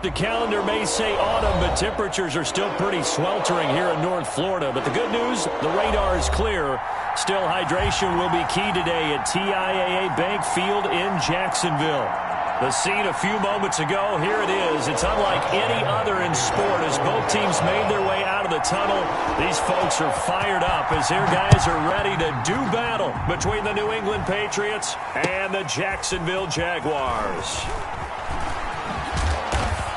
The calendar may say autumn, but temperatures are still pretty sweltering here in North Florida. But the good news, the radar is clear. Still, hydration will be key today at TIAA Bank Field in Jacksonville. The scene a few moments ago, here it is. It's unlike any other in sport as both teams made their way out of the tunnel. These folks are fired up as their guys are ready to do battle between the New England Patriots and the Jacksonville Jaguars.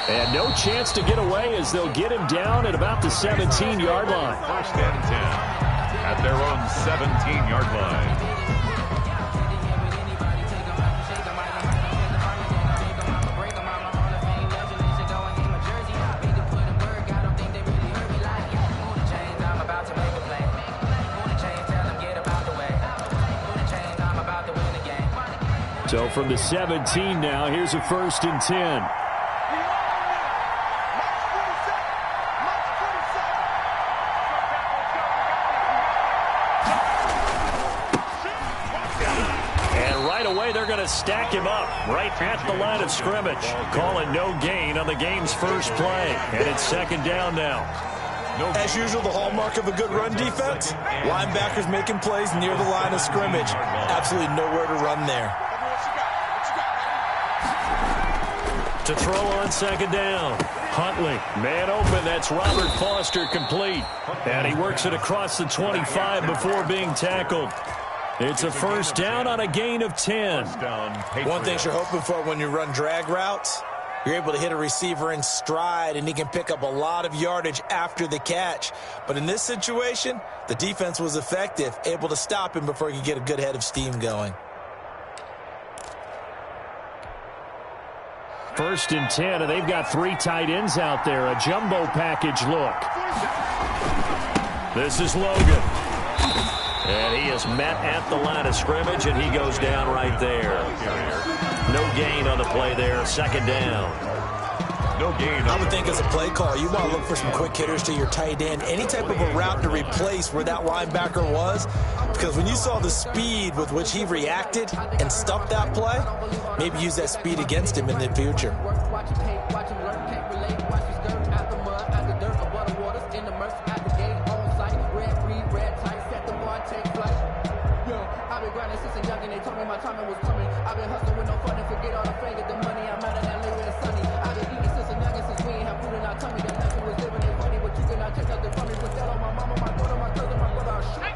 And no chance to get away as they'll get him down at about the 17-yard line. First and 10 at their own 17-yard line. So from the 17 now, here's a 1st and 10. They're going to stack him up right at the line of scrimmage. Calling no gain on the game's first play. And it's 2nd down now. As usual, the hallmark of a good run defense, linebackers making plays near the line of scrimmage. Absolutely nowhere to run there. To throw on 2nd down. Huntley, man open. That's Robert Foster complete. And he works it across the 25 before being tackled. It's a 1st down on a gain of 10. One thing you're hoping for when you run drag routes, you're able to hit a receiver in stride, and he can pick up a lot of yardage after the catch. But in this situation, the defense was effective, able to stop him before he could get a good head of steam going. 1st and 10, and they've got 3 tight ends out there. A jumbo package look. This is Logan. And he is met at the line of scrimmage, and he goes down right there. No gain on the play there. 2nd down. No gain. I would think as a play call, you want to look for some quick hitters to your tight end. Any type of a route to replace where that linebacker was. Because when you saw the speed with which he reacted and stuffed that play, maybe use that speed against him in the future.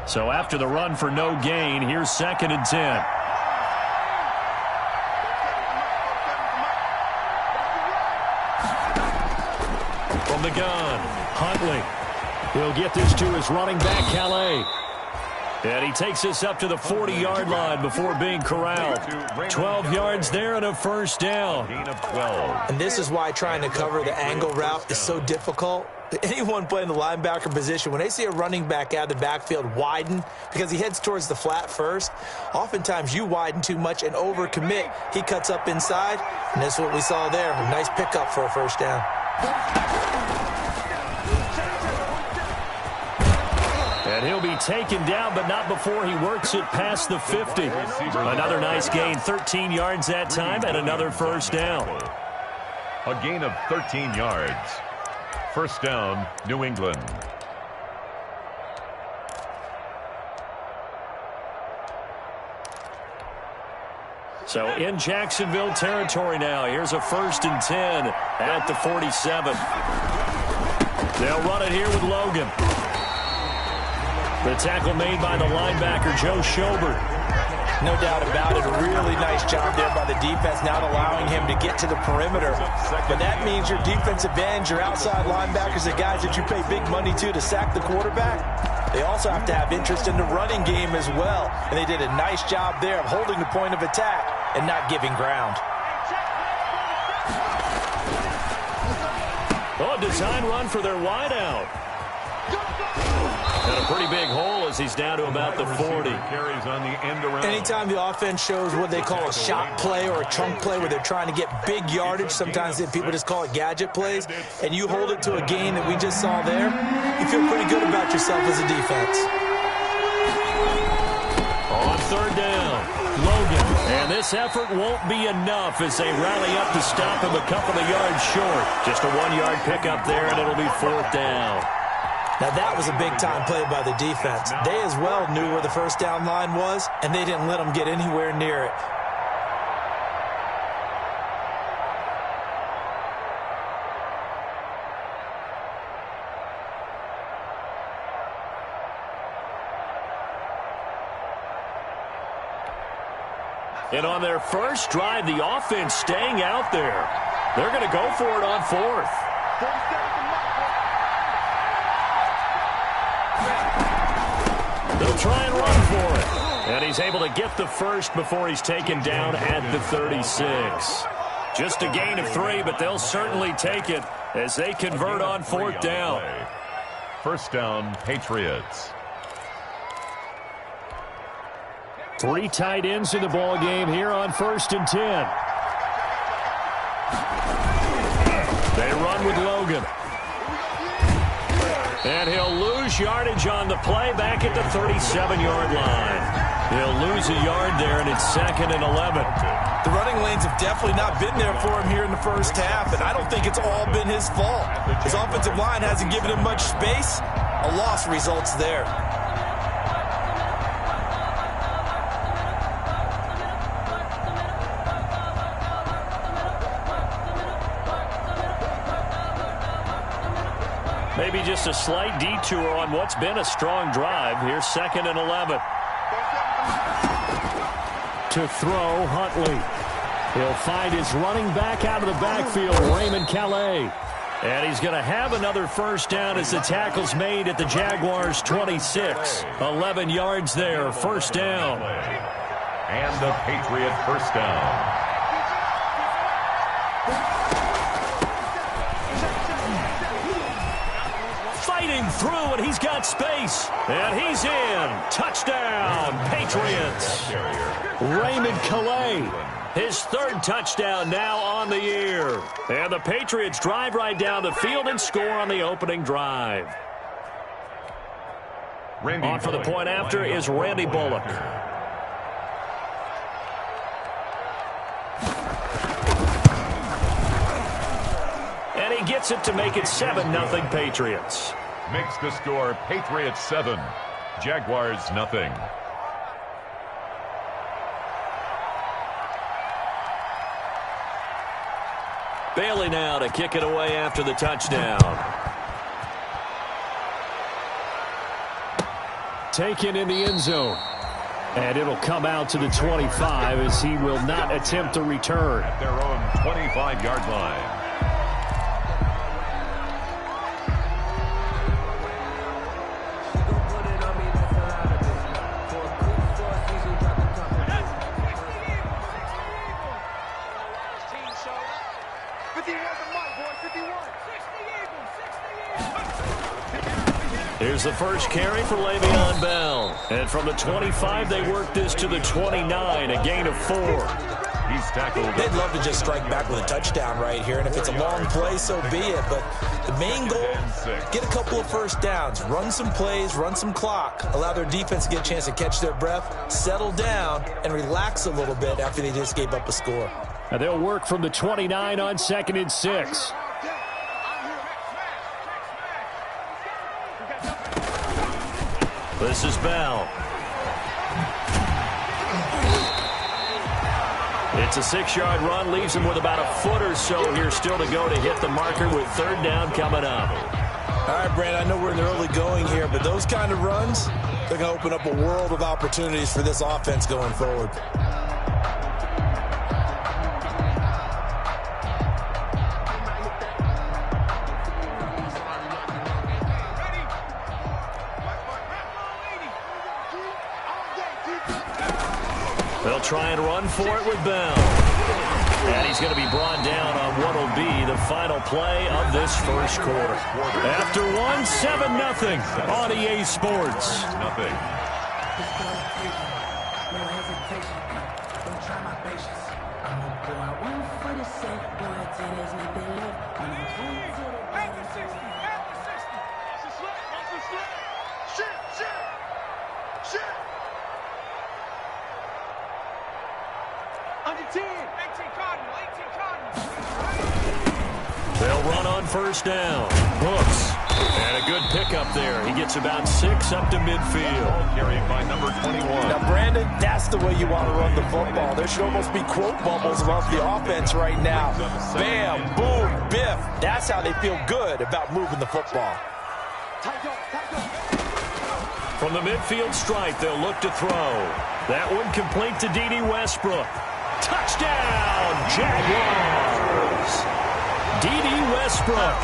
So after the run for no gain, here's 2nd and 10. From the gun, Huntley. He'll get this to his running back, Calais. And he takes us up to the 40-yard line before being corralled. 12 yards there and a 1st down. And this is why trying to cover the angle route is so difficult. Anyone playing the linebacker position, when they see a running back out of the backfield widen because he heads towards the flat first, oftentimes you widen too much and overcommit. He cuts up inside, and that's what we saw there. A nice pickup for a 1st down. And he'll be taken down, but not before he works it past the 50. Another nice gain, 13 yards that time, and another 1st down. A gain of 13 yards. 1st down, New England. So in Jacksonville territory now. Here's a 1st and 10 at the 47. They'll run it here with Logan. The tackle made by the linebacker, Joe Schobert. No doubt about it. A really nice job there by the defense, not allowing him to get to the perimeter. But that means your defensive ends, your outside linebackers, the guys that you pay big money to sack the quarterback, they also have to have interest in the running game as well. And they did a nice job there of holding the point of attack and not giving ground. Oh, design run for their wideout. And a pretty big hole as he's down to about the 40. Anytime the offense shows what they call a shot play or a chunk play where they're trying to get big yardage, sometimes people just call it gadget plays, and you hold it to a gain that we just saw there, you feel pretty good about yourself as a defense. On 3rd down, Logan. And this effort won't be enough as they rally up to stop him a couple of yards short. Just a 1-yard pickup there, and it'll be 4th down. Now that was a big-time play by the defense. They as well knew where the first down line was, and they didn't let them get anywhere near it. And on their first drive, the offense staying out there. They're going to go for it on 4th. They'll try and run for it. And he's able to get the first before he's taken down at the 36. Just a gain of 3, but they'll certainly take it as they convert on 4th down. First down, Patriots. 3 tight ends in the ball game here on 1st and 10. They run with Logan. And he'll lose yardage on the play back at the 37-yard line. He'll lose a yard there, and it's 2nd and 11. The running lanes have definitely not been there for him here in the first half, and I don't think it's all been his fault. His offensive line hasn't given him much space. A loss results there. Maybe just a slight detour on what's been a strong drive. Here's 2nd and 11. To throw, Huntley. He'll find his running back out of the backfield, Raymond Calais. And he's going to have another first down as the tackle's made at the Jaguars' 26. 11 yards there, first down. And the Patriot first down. Fighting through, and he's got space. And he's in. Touchdown, Patriots. Raymond Calais, his 3rd touchdown now on the year. And the Patriots drive right down the field and score on the opening drive. On for the point after is Randy Bullock. And he gets it to make it 7-0 Patriots. Makes the score Patriots 7, Jaguars nothing. Bailey now to kick it away after the touchdown. Taken in the end zone. And it'll come out to the 25 as he will not attempt to return. At their own 25-yard line. Here's the first carry for Le'Veon Bell. And from the 25, they work this to the 29, a gain of 4. He's tackled. They'd love to just strike back with a touchdown right here, and if it's a long play, so be it. But the main goal, get a couple of first downs, run some plays, run some clock, allow their defense to get a chance to catch their breath, settle down, and relax a little bit after they just gave up a score. And they'll work from the 29 on 2nd and 6. This is Bell. It's a 6-yard run, leaves him with about a foot or so here still to go to hit the marker with 3rd down coming up. All right, Brandon, I know we're in the early going here, but those kind of runs, they're going to open up a world of opportunities for this offense going forward. They'll try and run for it with Bell. And he's going to be brought down on what will be the final play of this first quarter. After one, 7-0 on EA Sports. Nothing. They'll run on first down. Brooks. And a good pickup there. He gets about 6 up to midfield. Carried by number 21. Now, Brandon, that's the way you want to run the football. There should almost be quote bubbles above the offense right now. Bam, boom, biff. That's how they feel good about moving the football. From the midfield stripe, they'll look to throw. That one complete to D.D. Westbrook. Touchdown, Jaguars! D.D. Westbrook,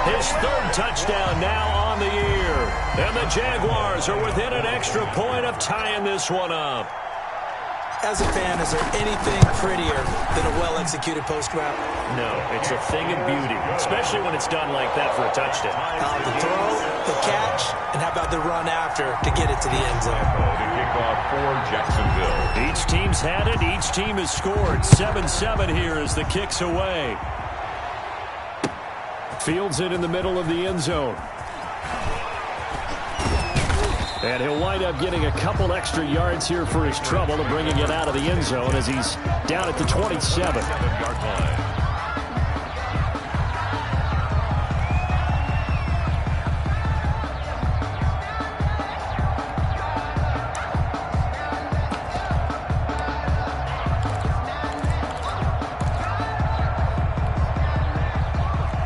his 3rd touchdown now on the year. And the Jaguars are within an extra point of tying this one up. As a fan, is there anything prettier than a well-executed post route? No, it's a thing of beauty, especially when it's done like that for a touchdown. The throw, the catch, and how about the run after to get it to the end zone? To kick off for Jacksonville. Each team's had it. Each team has scored. 7-7 here as the kick's away. Fields it in the middle of the end zone. And he'll wind up getting a couple extra yards here for his trouble to bringing it out of the end zone as he's down at the 27.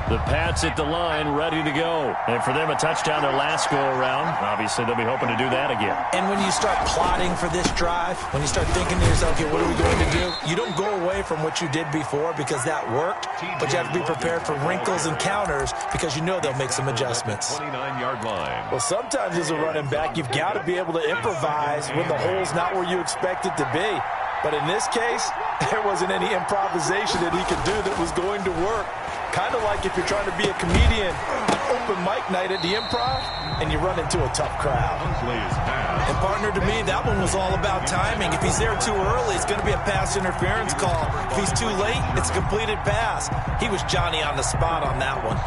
The Pats at the line, ready to go. And for them, a touchdown their last go-around. Obviously, they'll be hoping to do that again. And when you start plotting for this drive, when you start thinking to yourself, okay, what are we going to do? You don't go away from what you did before because that worked, but you have to be prepared for wrinkles and counters because you know they'll make some adjustments. 29-yard line. Well, sometimes as a running back, you've got to be able to improvise when the hole's not where you expect it to be. But in this case, there wasn't any improvisation that he could do that was going to work. Kind of like if you're trying to be a comedian on open mic night at the Improv and you run into a tough crowd. And partner, to me, that one was all about timing. If he's there too early, it's going to be a pass interference call. If he's too late, it's a completed pass. He was Johnny on the spot on that one.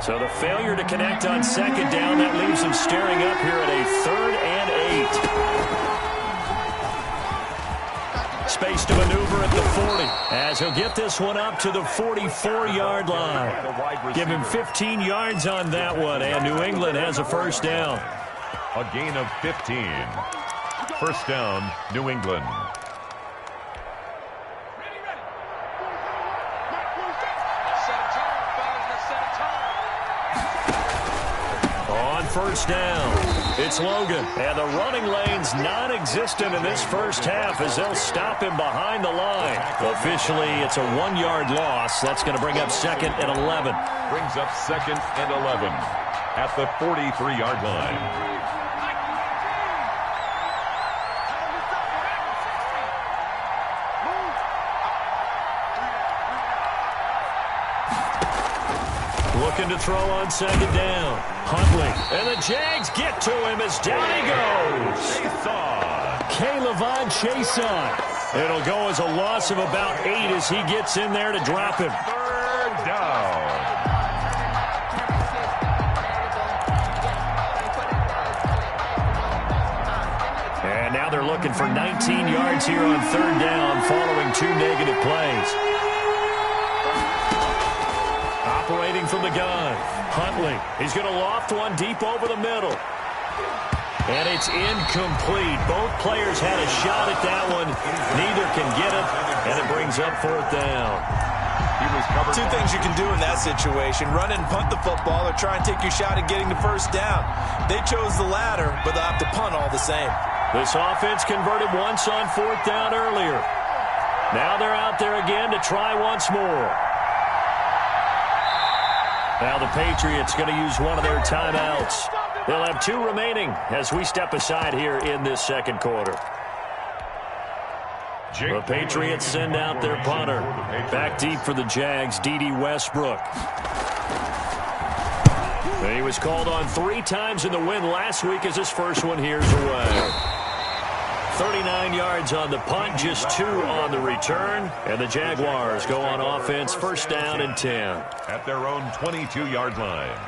So the failure to connect on second down, that leaves him staring up here at a 3rd and 8. Space to maneuver at the 40 as he'll get this one up to the 44-yard line. Give him 15 yards on that one, and New England has a first down. A gain of 15. First down, New England. First down. It's Logan. And the running lane's non-existent in this first half as they'll stop him behind the line. Officially, it's a 1-yard loss. That's going to bring up 2nd and 11. Brings up 2nd and 11 at the 43-yard line. Looking to throw on second down. Huntley. And the Jags get to him as down he goes. K'Lavon Chaisson. It'll go as a loss of about 8 as he gets in there to drop him. 3rd down. And now they're looking for 19 yards here on 3rd down following 2 negative plays. Operating from the gun. Huntley. He's going to loft one deep over the middle. And it's incomplete. Both players had a shot at that one. Neither can get it, and it brings up 4th down. Two things you can do in that situation. Run and punt the football or try and take your shot at getting the first down. They chose the latter, but they'll have to punt all the same. This offense converted once on 4th down earlier. Now they're out there again to try once more. Now the Patriots going to use one of their timeouts. They'll have 2 remaining as we step aside here in this second quarter. The Patriots send out their punter. Back deep for the Jags, D.D. Westbrook. He was called on 3 times in the win last week as his first one here's away. 39 yards on the punt, just 2 on the return. And the Jaguars go on offense, first down and 10. At their own 22-yard line.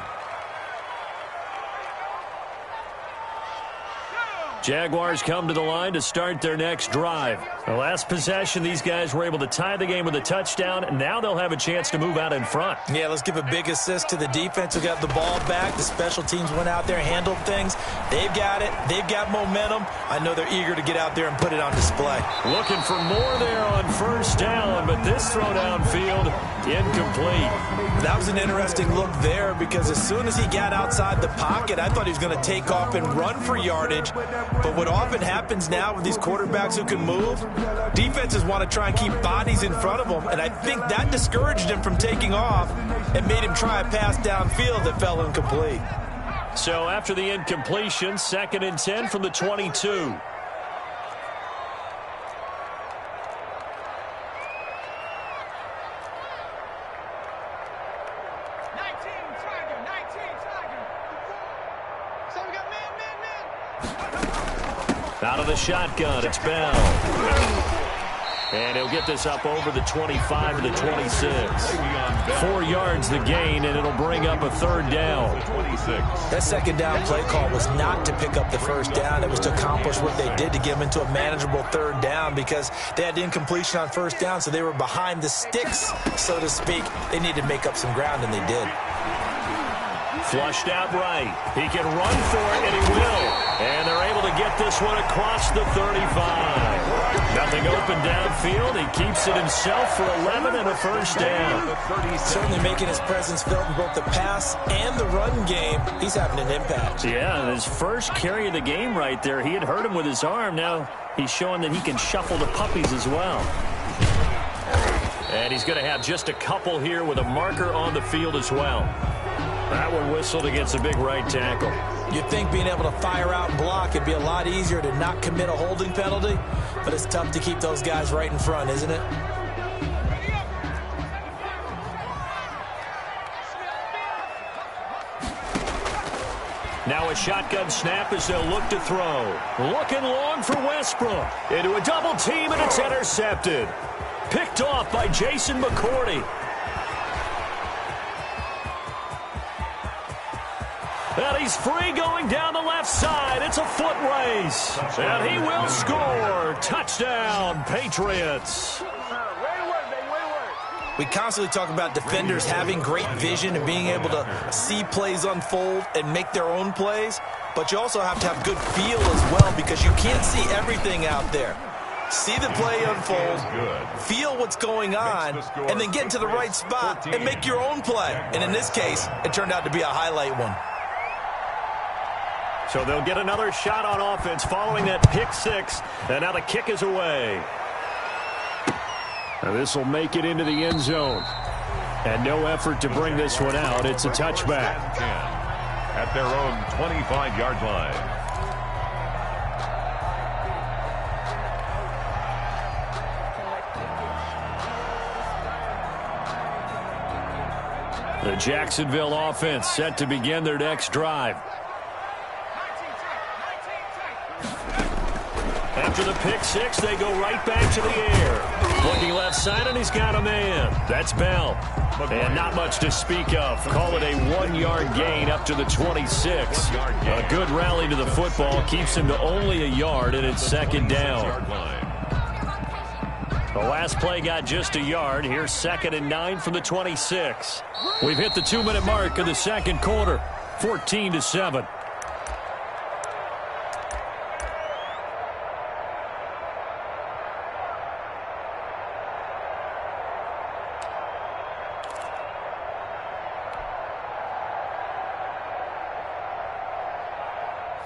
Jaguars come to the line to start their next drive. The last possession, these guys were able to tie the game with a touchdown, and now they'll have a chance to move out in front. Yeah, let's give a big assist to the defense who got the ball back. The special teams went out there, handled things. They've got it. They've got momentum. I know they're eager to get out there and put it on display. Looking for more there on first down, but this throw downfield, incomplete. That was an interesting look there because as soon as he got outside the pocket, I thought he was going to take off and run for yardage. But what often happens now with these quarterbacks who can move, defenses want to try and keep bodies in front of them, and I think that discouraged him from taking off and made him try a pass downfield that fell incomplete. So after the incompletion, 2nd and 10 from the 22. Out of the shotgun, it's Bell. And he'll get this up over the 25 to the 26. 4 yards the gain, and it'll bring up a 3rd down. That 2nd down play call was not to pick up the 1st down. It was to accomplish what they did to get them into a manageable 3rd down because they had incompletion on 1st down, so they were behind the sticks, so to speak. They needed to make up some ground, and they did. Flushed out right. He can run for it, and he will. And they're able to get this one across the 35. Nothing open downfield. He keeps it himself for 11 and a 1st down. Certainly making his presence felt in both the pass and the run game. He's having an impact. Yeah, his first carry of the game right there. He had hurt him with his arm. Now he's showing that he can shuffle the puppies as well. And he's going to have just a couple here with a marker on the field as well. That one whistled against a big right tackle. You'd think being able to fire out and block it'd be a lot easier to not commit a holding penalty, but it's tough to keep those guys right in front, isn't it? Now a shotgun snap as they'll look to throw. Looking long for Westbrook. Into a double team, and it's intercepted. Picked off by Jason McCourty. And he's free going down the left side. It's a foot race. And he will score. Touchdown, Patriots. We constantly talk about defenders having great vision and being able to see plays unfold and make their own plays. But you also have to have good feel as well because you can't see everything out there. See the play unfold, feel what's going on, and then get into the right spot and make your own play. And in this case, it turned out to be a highlight one. So they'll get another shot on offense following that pick 6. And now the kick is away. Now this will make it into the end zone. And no effort to bring this one out. It's a touchback. At their own 25-yard line. The Jacksonville offense set to begin their next drive. After the pick 6, they go right back to the air. Looking left side, and he's got a man. That's Bell. And not much to speak of. Call it a 1-yard gain up to the 26. A good rally to the football keeps him to only a yard, and it's 2nd down. The last play got just a yard. Here's 2nd and 9 from the 26. We've hit the 2-minute mark of the 2nd quarter. 14-7.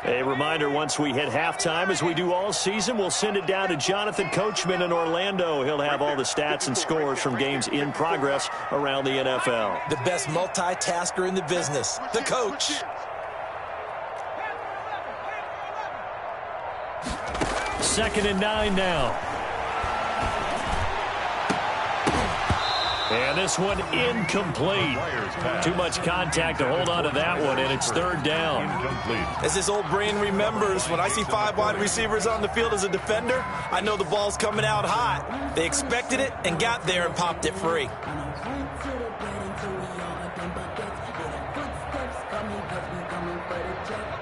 A reminder, once we hit halftime, as we do all season, we'll send it down to Jonathan Coachman in Orlando. He'll have all the stats and scores from games in progress around the NFL. The best multitasker in the business, the coach. Second and 9 now. And this one incomplete. Too much contact to hold on to that one, and it's 3rd down. As his old brain remembers, when I see 5 wide receivers on the field as a defender, I know the ball's coming out hot. They expected it and got there and popped it free.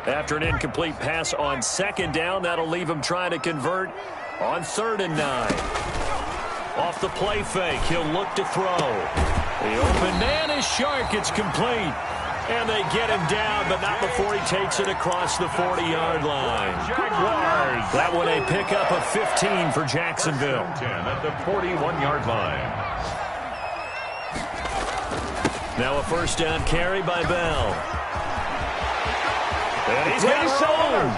After an incomplete pass on second down, that'll leave him trying to convert on 3rd and 9. Off the play fake, he'll look to throw. The open man is Shark. It's complete. And they get him down, but not before he takes it across the 40-yard line. Jaguars. That one a pickup of 15 for Jacksonville. 10 at the 41-yard line. Now a first down carry by Bell. And he's got it rolling.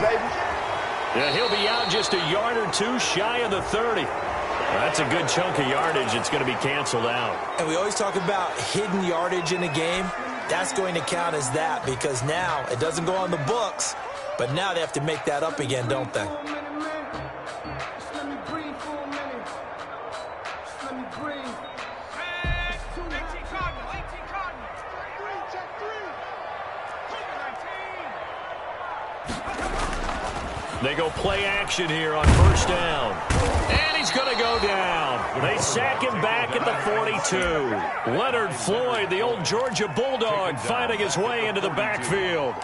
Yeah, he'll be out just a yard or two shy of the 30. That's a good chunk of yardage. It's going to be canceled out. And we always talk about hidden yardage in a game. That's going to count as that because now it doesn't go on the books, but now they have to make that up again, don't they? They go play action here on first down. And he's going to go down. They sack him back at the 42. Leonard Floyd, the old Georgia Bulldog, finding his way into the backfield.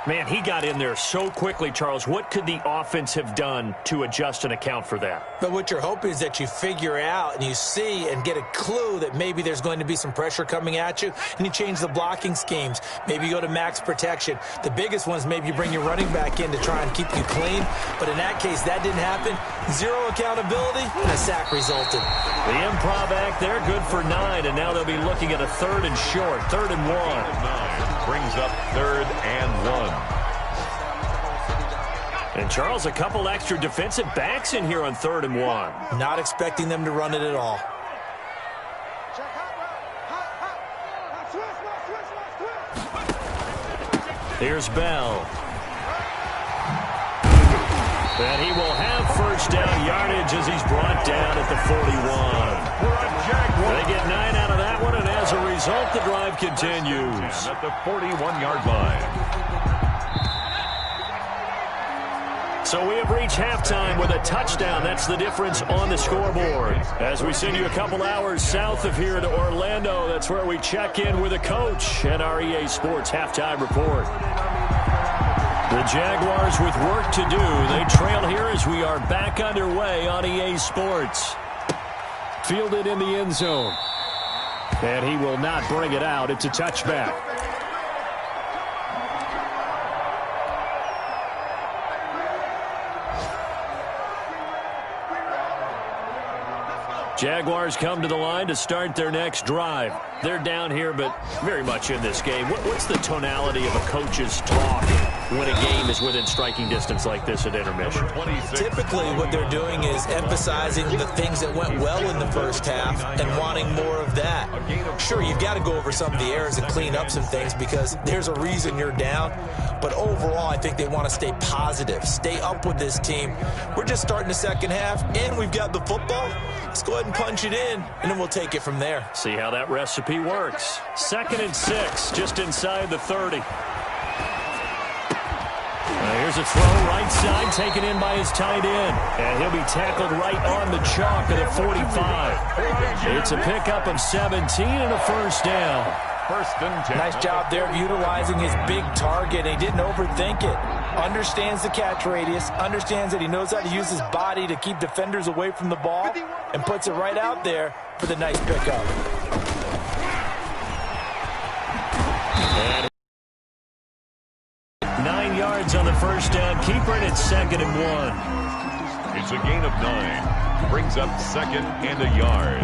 Man, he got in there so quickly, Charles. What could the offense have done to adjust and account for that? But what you're hoping is that you figure out and you see and get a clue that maybe there's going to be some pressure coming at you, and you change the blocking schemes. Maybe you go to max protection. The biggest one is maybe you bring your running back in to try and keep you clean. But in that case, that didn't happen. Zero accountability, and a sack resulted. The improv act there, good for 9, and now they'll be looking at a 3rd and short, 3rd and 1. Brings up 3rd and 1. And, Charles, a couple extra defensive backs in here on 3rd and 1. Not expecting them to run it at all. Here's Bell. And he will have first down yardage as he's brought down at the 41. They get 9 out of that one, and as a result, the drive continues. At the 41-yard line. So we have reached halftime with a touchdown. That's the difference on the scoreboard. As we send you a couple hours south of here to Orlando, that's where we check in with a coach at our EA Sports Halftime Report. The Jaguars with work to do. They trail here as we are back underway on EA Sports. Fielded in the end zone. And he will not bring it out. It's a touchback. Jaguars come to the line to start their next drive. They're down here, but very much in this game. What's the tonality of a coach's talk when a game is within striking distance like this at intermission? Typically, what they're doing is emphasizing the things that went well in the first half and wanting more of that. Sure, you've got to go over some of the errors and clean up some things because there's a reason you're down. But overall, I think they want to stay positive, stay up with this team. We're just starting the second half, and we've got the football. Let's go ahead and punch it in, and then we'll take it from there. See how that recipe works. 2nd and 6, just inside the 30. Here's a throw right side, taken in by his tight end. And he'll be tackled right on the chalk of the 45. It's a pickup of 17 and a first down. 1st and 10. Nice job there of utilizing his big target. He didn't overthink it. Understands the catch radius, understands that he knows how to use his body to keep defenders away from the ball, and puts it right out there for the nice pickup. And 9 yards on the first down. Keeper, and it's 2nd and 1. It's a gain of 9. Brings up 2nd and a yard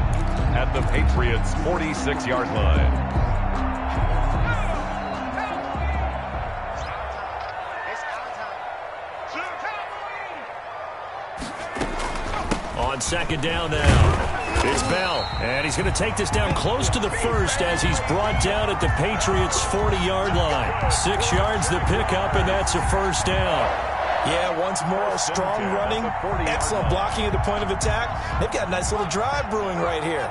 at the Patriots' 46-yard line. On 2nd down now, it's Bell. And he's going to take this down close to the first as he's brought down at the Patriots' 40-yard line. 6 yards the pickup, and that's a first down. Yeah, once more, strong running, excellent blocking at the point of attack. They've got a nice little drive brewing right here.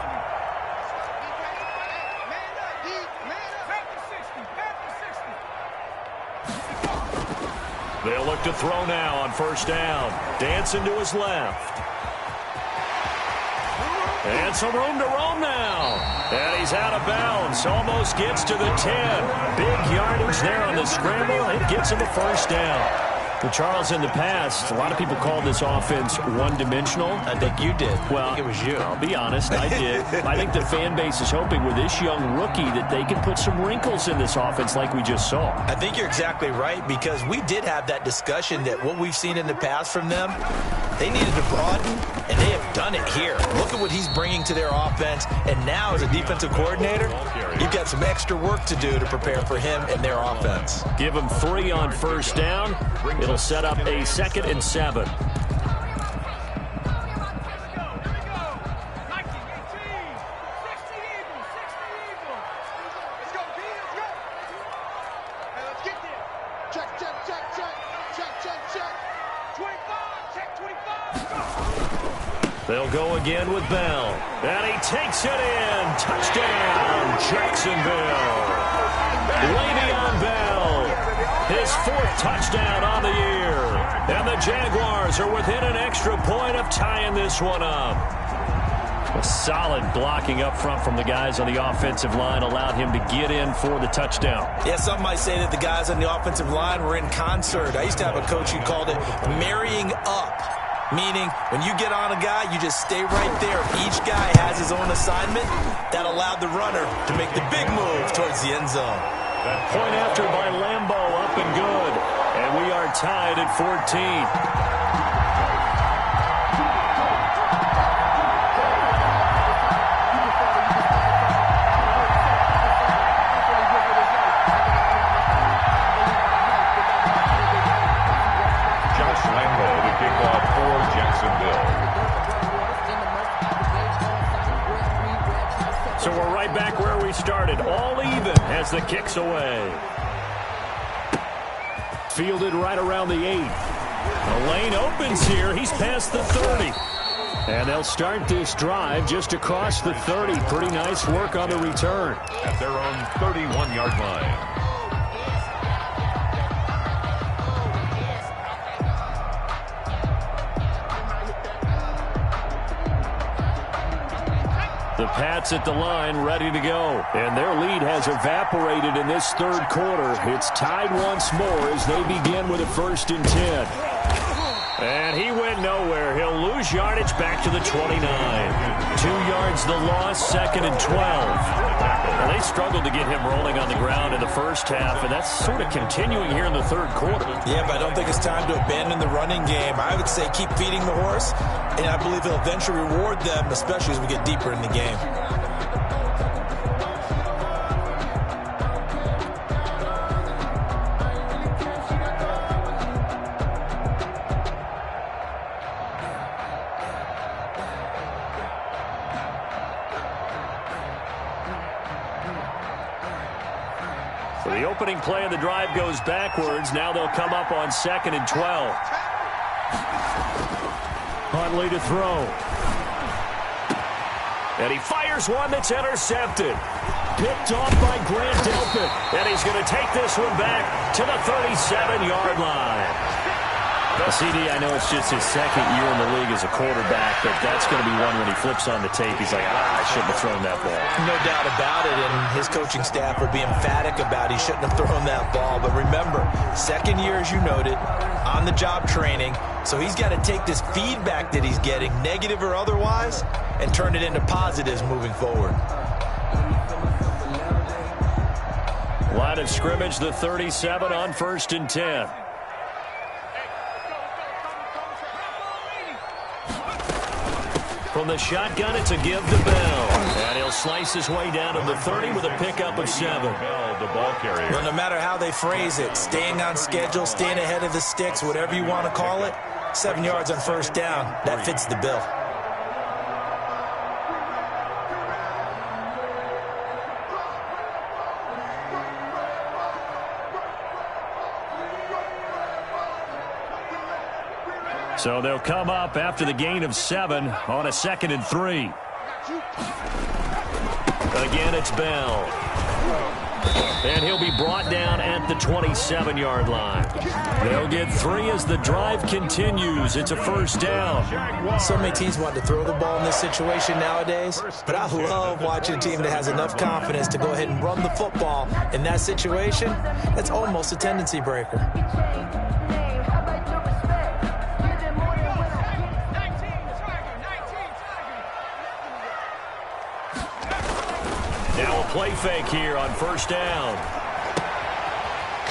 They'll look to throw now on first down. Dancing to his left. And some room to roam now. And he's out of bounds. Almost gets to the 10. Big yardage there on the scramble. It gets him a first down. Well, Charles, in the past, a lot of people called this offense one-dimensional. I think you did. Well, I think it was you. I'll be honest, I did. I think the fan base is hoping with this young rookie that they can put some wrinkles in this offense like we just saw. I think you're exactly right, because we did have that discussion that what we've seen in the past from them, they needed to broaden, and they have done it here. Look at what he's bringing to their offense, and now as a defensive coordinator, you've got some extra work to do to prepare for him and their offense. Give him 3 on first down. It'll set up a 2nd and 7. They'll go again with Bell. And he takes it in. Touchdown, Jacksonville. Le'Veon Bell, his 4th touchdown on the year. And the Jaguars are within an extra point of tying this one up. A solid blocking up front from the guys on the offensive line allowed him to get in for the touchdown. Yeah, some might say that the guys on the offensive line were in concert. I used to have a coach who called it marrying up. Meaning, when you get on a guy, you just stay right there. Each guy has his own assignment. That allowed the runner to make the big move towards the end zone. Point after by Lambeau, up and good. And we are tied at 14. So we're right back where we started, all even as the kick's away. Fielded right around the 8. The lane opens here. He's past the 30. And they'll start this drive just across the 30. Pretty nice work on the return. At their own 31-yard line. The Pats at the line, ready to go. And their lead has evaporated in this 3rd quarter. It's tied once more as they begin with a 1st and 10. And he went nowhere. He'll lose yardage back to the 29. 2 yards the loss, 2nd and 12. Well, they struggled to get him rolling on the ground in the first half, and that's sort of continuing here in the 3rd quarter. Yeah, but I don't think it's time to abandon the running game. I would say keep feeding the horse, and I believe he'll eventually reward them, especially as we get deeper in the game. So the opening play of the drive goes backwards. Now they'll come up on 2nd and 12. Huntley to throw. And he fires one that's intercepted. Picked off by Grant Delpit. And he's going to take this one back to the 37-yard line. CD, I know it's just his 2nd year in the league as a quarterback, but that's going to be one when he flips on the tape. He's like, I shouldn't have thrown that ball. No doubt about it, and his coaching staff would be emphatic about he shouldn't have thrown that ball. But remember, 2nd year, as you noted, on-the-job training, so he's got to take this feedback that he's getting, negative or otherwise, and turn it into positives moving forward. Line of scrimmage, the 37 on 1st and 10. From the shotgun, it's a give to Bell. And he'll slice his way down to the 30 with a pickup of 7. Bell, the ball carrier. Well, no matter how they phrase it, staying on schedule, staying ahead of the sticks, whatever you want to call it, 7 yards on first down, that fits the bill. So they'll come up after the gain of 7 on a 2nd and 3. Again, it's Bell. And he'll be brought down at the 27-yard line. They'll get 3 as the drive continues. It's a first down. So many teams want to throw the ball in this situation nowadays, but I love watching a team that has enough confidence to go ahead and run the football. In that situation, that's almost a tendency breaker. Now a play fake here on first down.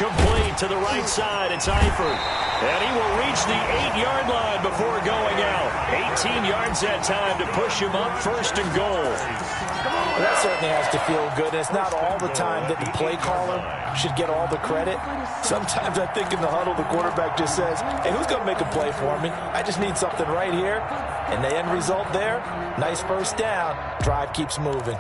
Complete to the right side. It's Eifert. And he will reach the 8-yard line before going out. 18 yards that time to push him up, first and goal. Well, that certainly has to feel good. It's not all the time that the play caller should get all the credit. Sometimes I think in the huddle, the quarterback just says, hey, who's going to make a play for me? I just need something right here. And the end result there, nice first down. Drive keeps moving.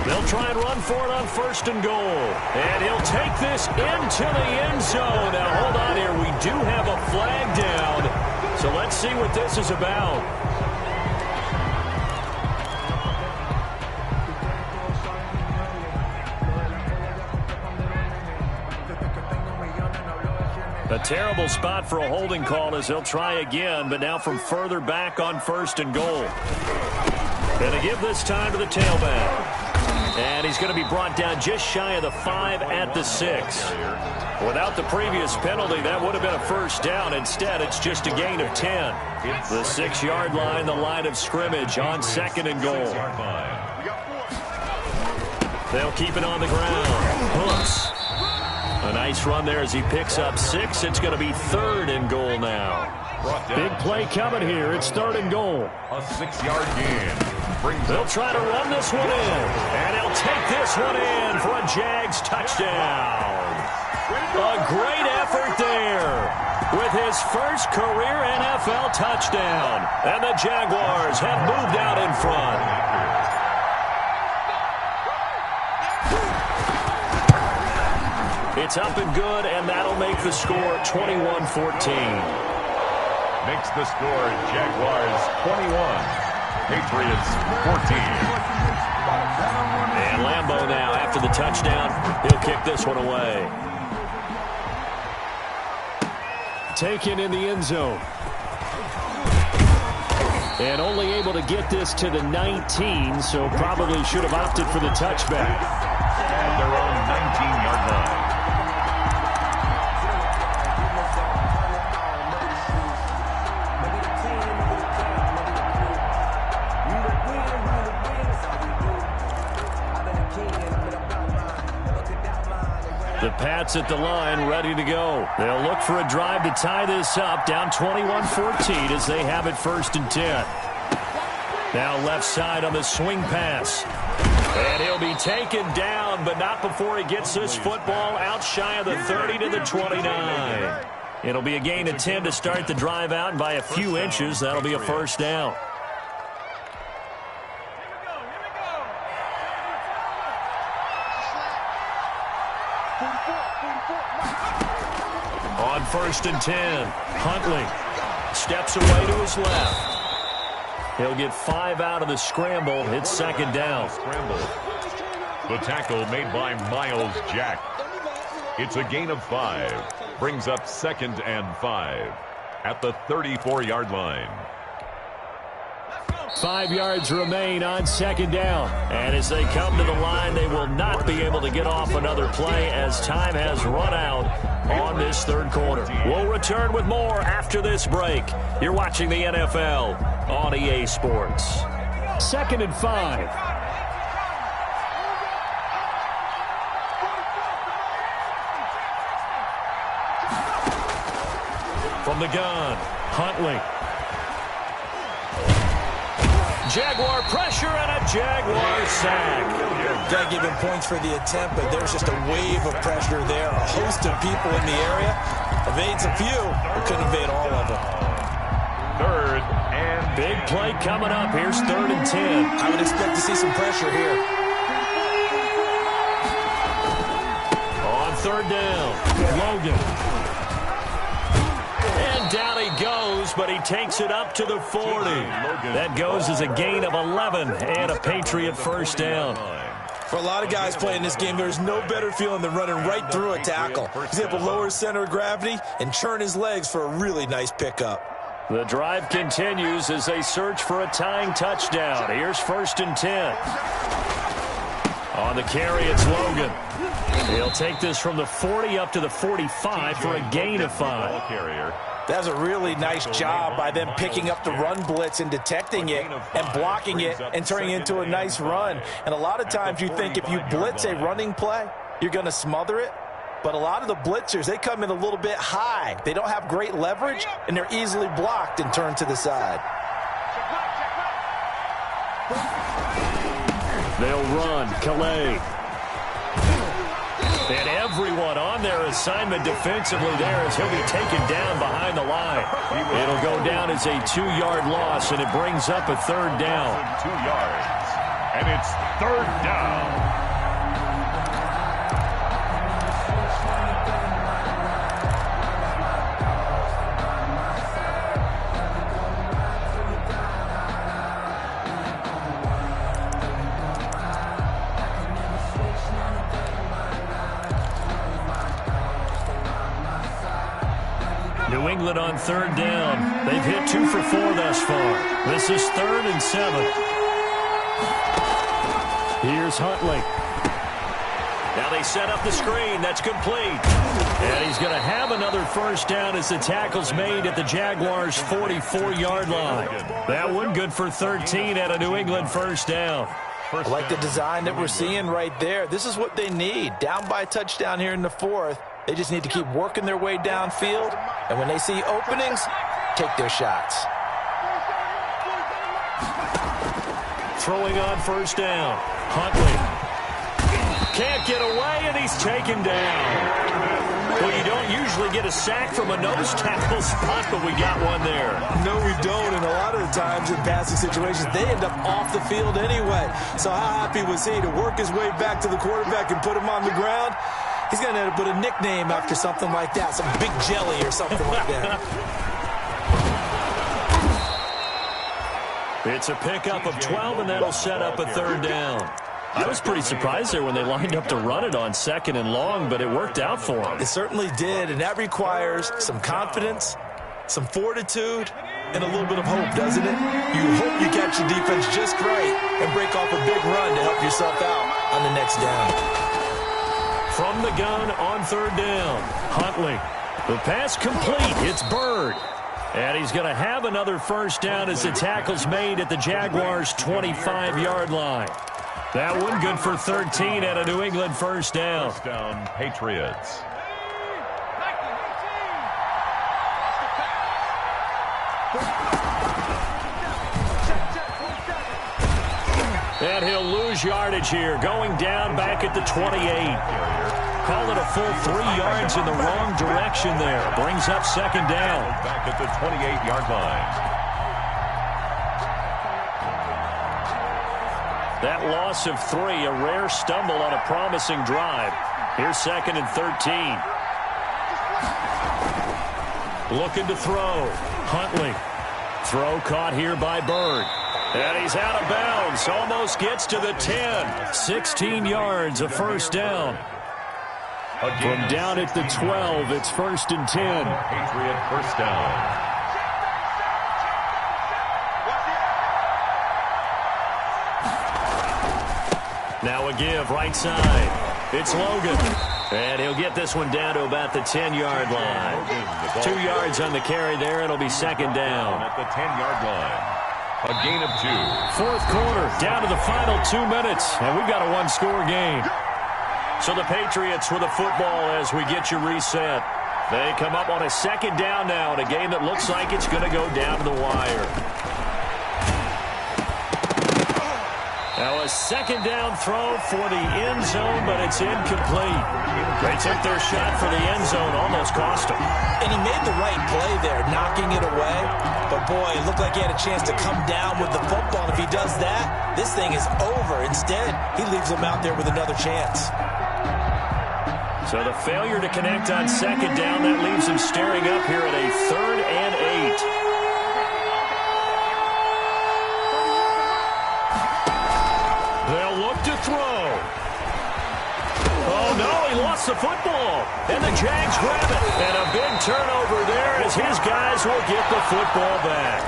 They'll try and run for it on first and goal. And he'll take this into the end zone. Now, hold on here. We do have a flag down. So let's see what this is about. A terrible spot for a holding call as they'll try again, but now from further back on first and goal. Going to give this time to the tailback. And he's going to be brought down just shy of the 5 at the 6. Without the previous penalty, that would have been a first down. Instead, it's just a gain of 10. The 6-yard line, the line of scrimmage on second and goal. They'll keep it on the ground. Hooks. A nice run there as he picks up 6. It's going to be third and goal now. Big play coming here. It's third and goal. A 6-yard gain. They'll try to run this one in. And he'll take this one in for a Jags touchdown. A great effort there with his first career NFL touchdown. And the Jaguars have moved out in front. It's up and good, and that'll make the score 21-14. Makes the score Jaguars 21. Patriots 14. And Lambeau now, after the touchdown, he'll kick this one away. Taken in the end zone. And only able to get this to the 19, so probably should have opted for the touchback. At their own 19-yard line. The Pats at the line, ready to go. They'll look for a drive to tie this up, down 21-14 as they have it first and 10. Now left side on the swing pass. And he'll be taken down, but not before he gets this football out shy of the 30 to the 29. It'll be a gain of 10 to start the drive out, and by a few inches, that'll be a first down. On first and 10, Huntley steps away to his left. He'll get 5 out of the scramble. It's second down. The tackle made by Miles Jack. It's a gain of 5. Brings up second and 5 at the 34-yard line. 5 yards remain on second down. And as they come to the line, they will not be able to get off another play as time has run out on this third quarter. We'll return with more after this break. You're watching the NFL on EA Sports. Second and 5. From the gun, Huntley. Jaguar pressure and a Jaguar sack. Got to give him points for the attempt, but there's just a wave of pressure there. A host of people in the area. Evades a few, but couldn't evade all of them. Third and big play coming up. Here's third and 10. I would expect to see some pressure here. On third down, Logan. And down he goes, but he takes it up to the 40. That goes as a gain of 11 and a Patriot first down. For a lot of guys playing this game, there's no better feeling than running right through a tackle. He's able to lower his center of gravity and churn his legs for a really nice pickup. The drive continues as they search for a tying touchdown. Here's 1st and 10. On the carry, it's Logan. He'll take this from the 40 up to the 45 for a gain of 5. That was a really nice job by them picking up the run blitz and detecting it and blocking it and turning it into a nice run. And a lot of times you think if you blitz a running play, you're going to smother it. But a lot of the blitzers, they come in a little bit high. They don't have great leverage, and they're easily blocked and turned to the side. They'll run. Calais. And everyone on their assignment defensively there as he'll be taken down behind the line. It'll go down as a 2-yard loss, and it brings up a 3rd down. 2 yards. And it's 3rd down. New England on 3rd down. They've hit 2 for 4 thus far. This is 3rd and 7. Here's Huntley. Now they set up the screen. That's complete. And he's going to have another first down as the tackle's made at the Jaguars' 44-yard line. That one good for 13 at a New England first down. I like the design that we're seeing right there. This is what they need. Down by a touchdown here in the 4th. They just need to keep working their way downfield. And when they see openings, take their shots. Throwing on first down. Huntley. Can't get away, and he's taken down. Well, you don't usually get a sack from a nose tackle spot, but we got one there. No, we don't, and a lot of the times in passing situations, they end up off the field anyway. So how happy was he to work his way back to the quarterback and put him on the ground? He's going to end up with a nickname after something like that, some Big Jelly or something like that. It's a pickup of 12, and that'll set up a 3rd down. I was pretty surprised there when they lined up to run it on 2nd and long, but it worked out for them. It certainly did, and that requires some confidence, some fortitude, and a little bit of hope, doesn't it? You hope you catch your defense just right and break off a big run to help yourself out on the next down. From the gun on 3rd down, Huntley. The pass complete. It's Bird. And he's going to have another first down as the tackle's made at the Jaguars' 25-yard line. That one good for 13 at a New England first down. First down, Patriots. And he'll lose yardage here, going down back at the 28. Call it a full 3 yards in the wrong direction there. Brings up 2nd down. Back at the 28-yard line. That loss of 3, a rare stumble on a promising drive. Here's 2nd and 13. Looking to throw. Huntley. Throw caught here by Bird. And he's out of bounds. Almost gets to the 10. 16 yards, a first down. From down at the 12, it's 1st and 10. Patriot first down. Now a give, right side. It's Logan. And he'll get this one down to about the 10-yard line. 2 yards on the carry there. It'll be 2nd down. At the 10-yard line. A gain of 2. 4th quarter, down to the final 2 minutes. And we've got a 1-score game. So the Patriots with the football as we get you reset. They come up on a 2nd down now in a game that looks like it's going to go down to the wire. Now a 2nd down throw for the end zone, but it's incomplete. They took their shot for the end zone, almost cost them. And he made the right play there, knocking it away. But boy, it looked like he had a chance to come down with the football. And if he does that, this thing is over. Instead, he leaves him out there with another chance. So the failure to connect on second down, that leaves him staring up here at a 3rd and 8. They'll look to throw. Oh, no, he lost the football. And the Jags grab it. And a big turnover there as his guys will get the football back.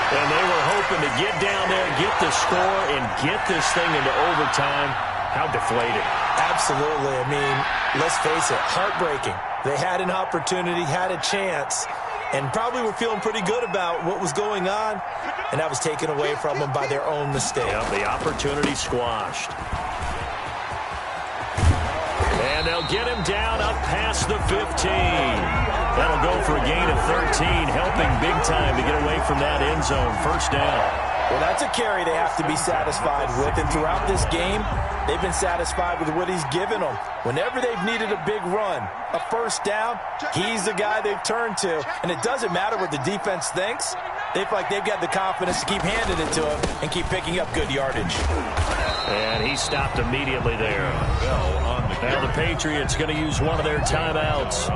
And they were hoping to get down there, get the score, and get this thing into overtime. How deflated. Absolutely. I mean, let's face it, heartbreaking. They had an opportunity, had a chance, and probably were feeling pretty good about what was going on, and that was taken away from them by their own mistake. Yep, the opportunity squashed. And they'll get him down up past the 15. That'll go for a gain of 13, helping big time to get away from that end zone. First down. Well, that's a carry they have to be satisfied with, and throughout this game, they've been satisfied with what he's given them. Whenever they've needed a big run, a first down, he's the guy they've turned to. And it doesn't matter what the defense thinks. They feel like they've got the confidence to keep handing it to him and keep picking up good yardage. And he stopped immediately there. Now the Patriots going to use one of their timeouts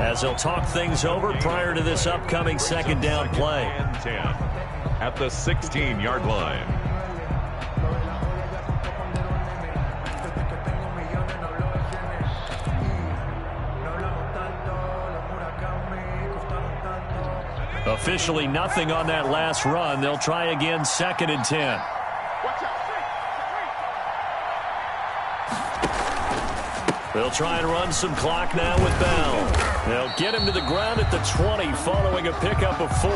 as they'll talk things over prior to this upcoming second down play. At the 16-yard line. Officially nothing on that last run. They'll try again, 2nd and 10. They'll try and run some clock now with Bell. They'll get him to the ground at the 20 following a pickup of 4.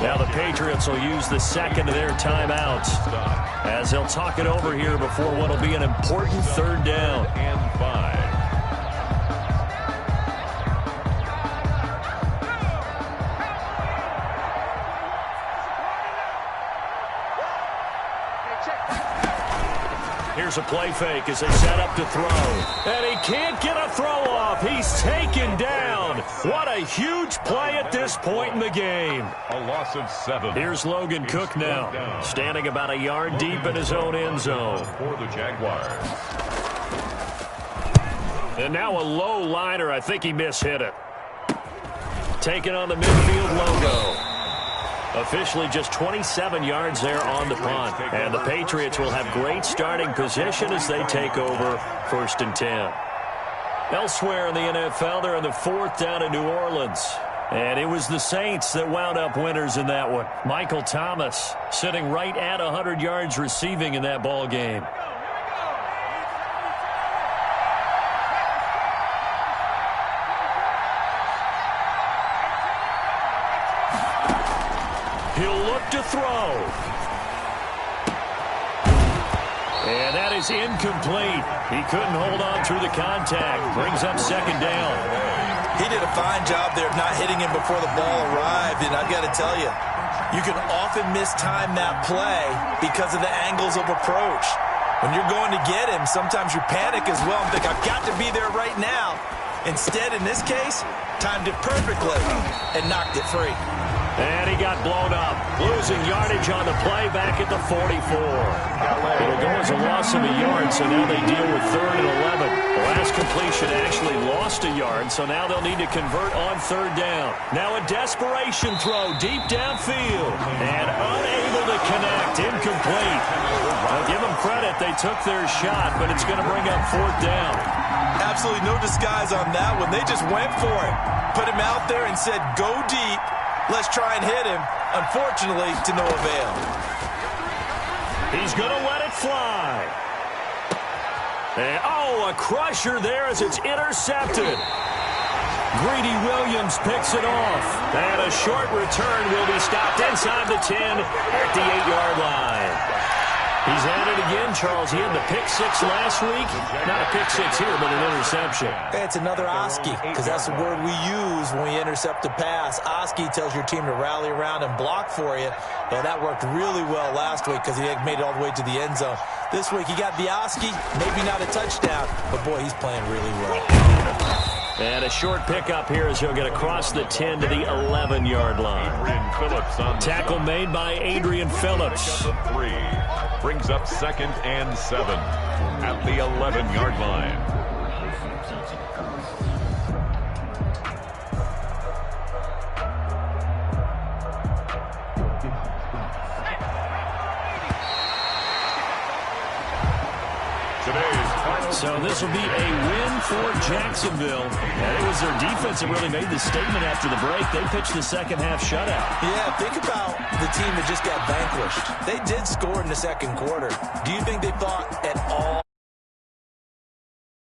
Now the Patriots will use the second of their timeouts as they'll talk it over here before what will be an important 3rd down. And 5. Here's a play fake as they set up to throw. And he can't get a throw off. He's taken down. What a huge play at this point in the game. A loss of 7. Here's Logan Cook now, standing about a yard deep in his own end zone. For the Jaguars. And now a low liner. I think he mishit it. Taking on the midfield logo. Officially just 27 yards there on the punt. And the Patriots will have great starting position as they take over 1st and 10. Elsewhere in the NFL, they're in the 4th down in New Orleans. And it was the Saints that wound up winners in that one. Michael Thomas sitting right at 100 yards receiving in that ball game. He'll look to throw. And that is incomplete. He couldn't hold on through the contact. Brings up 2nd down. He did a fine job there of not hitting him before the ball arrived. And I've got to tell you, you can often mistime that play because of the angles of approach. When you're going to get him, sometimes you panic as well and think, I've got to be there right now. Instead, in this case, timed it perfectly and knocked it free. And he got blown up, losing yardage on the play back at the 44. It'll go as a loss of a yard, so now they deal with 3rd and 11. The last completion actually lost a yard, so now they'll need to convert on 3rd down. Now a desperation throw deep downfield, and unable to connect, incomplete. I'll give them credit, they took their shot, but it's going to bring up 4th down. Absolutely no disguise on that one. They just went for it, put him out there and said, go deep. Let's try and hit him. Unfortunately, to no avail. He's going to let it fly. And, a crusher there as it's intercepted. Greedy Williams picks it off. And a short return will be stopped inside the 10 at the 8-yard line. He's at it again, Charles. He had the pick 6 last week. Not a pick 6 here, but an interception. It's another Oski, because that's the word we use when we intercept a pass. Oski tells your team to rally around and block for you. Well, that worked really well last week because he made it all the way to the end zone. This week he got the Oski, maybe not a touchdown, but boy, he's playing really well. And a short pickup here as he'll get across the 10 to the 11-yard line. Tackle made by Adrian Phillips. 3 brings up 2nd and 7 at the 11-yard line. So this will be a win for Jacksonville. And it was their defense that really made the statement after the break. They pitched the second half shutout. Yeah, think about the team that just got vanquished. They did score in the second quarter. Do you think they thought at all